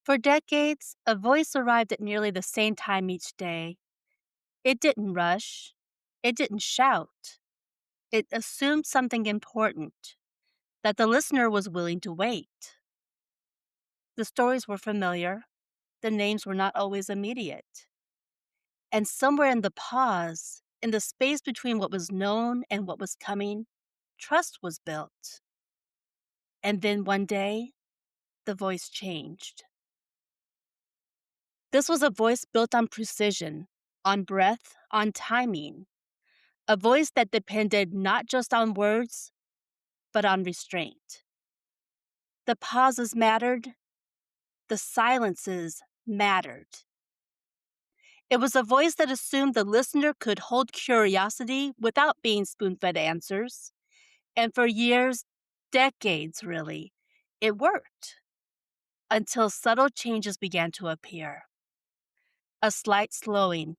For decades, a voice arrived at nearly the same time each day. It didn't rush. It didn't shout. It assumed something important, that the listener was willing to wait. The stories were familiar. The names were not always immediate. And somewhere in the pause, in the space between what was known and what was coming, trust was built. And then one day, the voice changed. This was a voice built on precision, on breath, on timing, a voice that depended not just on words, but on restraint. The pauses mattered, the silences mattered. It was a voice that assumed the listener could hold curiosity without being spoon fed answers. And for years, decades really, it worked until subtle changes began to appear. A slight slowing,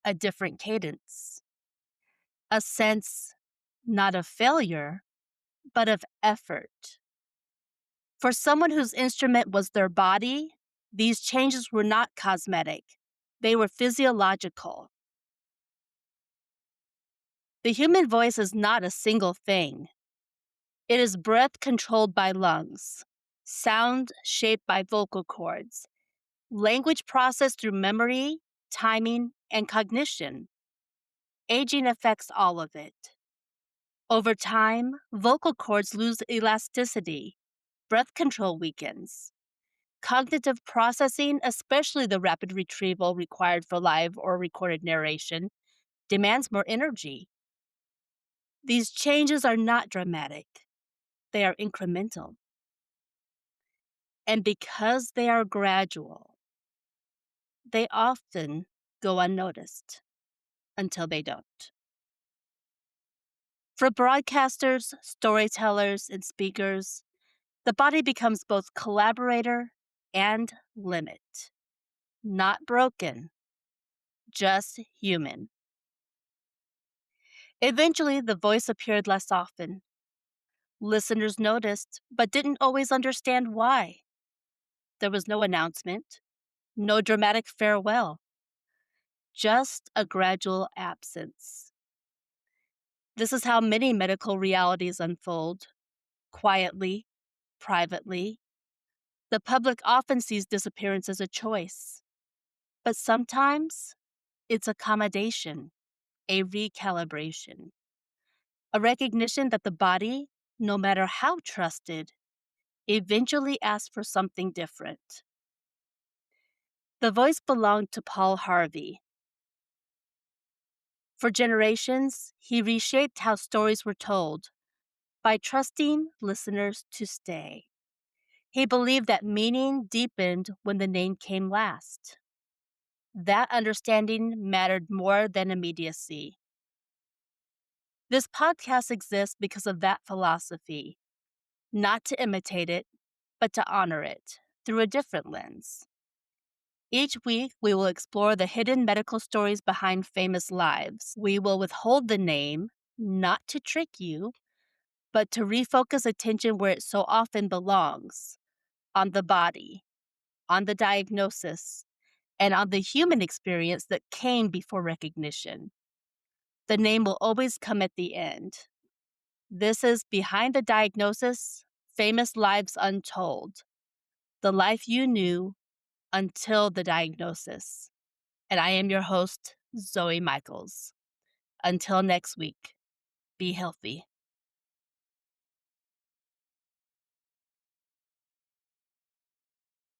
a different cadence, a sense not of failure, but of effort. For someone whose instrument was their body, these changes were not cosmetic, they were physiological. The human voice is not a single thing. It is breath controlled by lungs, sound shaped by vocal cords, language processed through memory, timing, and cognition. Aging affects all of it. Over time, vocal cords lose elasticity, breath control weakens. Cognitive processing, especially the rapid retrieval required for live or recorded narration, demands more energy. These changes are not dramatic, they are incremental. And because they are gradual, they often go unnoticed until they don't. For broadcasters, storytellers, and speakers, the body becomes both collaborator and limit. Not broken, just human. Eventually, the voice appeared less often. Listeners noticed, but didn't always understand why. There was no announcement, no dramatic farewell, just a gradual absence. This is how many medical realities unfold quietly, privately. The public often sees disappearance as a choice, but sometimes it's accommodation, a recalibration, a recognition that the body, no matter how trusted, eventually asks for something different. The voice belonged to Paul Harvey. For generations, he reshaped how stories were told by trusting listeners to stay. He believed that meaning deepened when the name came last. That understanding mattered more than immediacy. This podcast exists because of that philosophy, not to imitate it, but to honor it through a different lens. Each week, we will explore the hidden medical stories behind famous lives. We will withhold the name, not to trick you, but to refocus attention where it so often belongs, on the body, on the diagnosis, and on the human experience that came before recognition. The name will always come at the end. This is Behind the Diagnosis, Famous Lives Untold, the life you knew until the diagnosis. And I am your host, Zoe Michaels. Until next week, be healthy.